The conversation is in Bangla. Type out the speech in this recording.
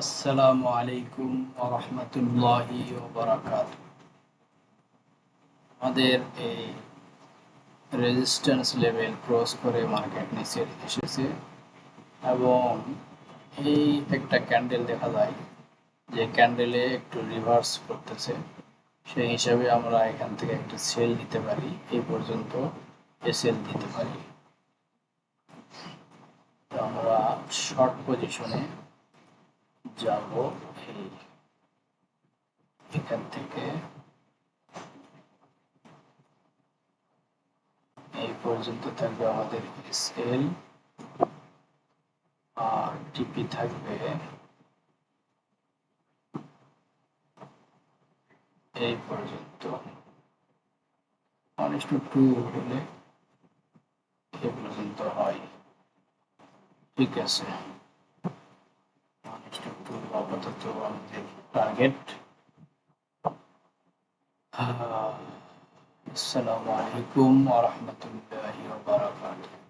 আসসালামু আলাইকুম ওয়া রাহমাতুল্লাহি ওয়া বারাকাতুহু। আমাদের এই রেজিস্ট্যান্স লেভেল ক্রস করে মার্কেট নিচে এসেছে এবং এই একটা ক্যান্ডেল দেখা যায় যে ক্যান্ডেলে একটু রিভার্স করতেছে, সেই হিসাবে আমরা এখান থেকে একটা সেল দিতে পারি, এই পর্যন্ত এসএল দিতে পারি। তো আমরা শর্ট পজিশনে যাব, এখান থেকে এই পর্যন্ত থাকবে আমাদের এসএল, আর টিপি থাকবে এই পর্যন্ত। 1:2 হলে এই পর্যন্ত হয়, ঠিক আছে। 1:2 আপাতত আমাদের টার্গেট। আসসালামু আলাইকুম ওয়া রাহমাতুল্লাহি ওয়া বারাকাতুহু।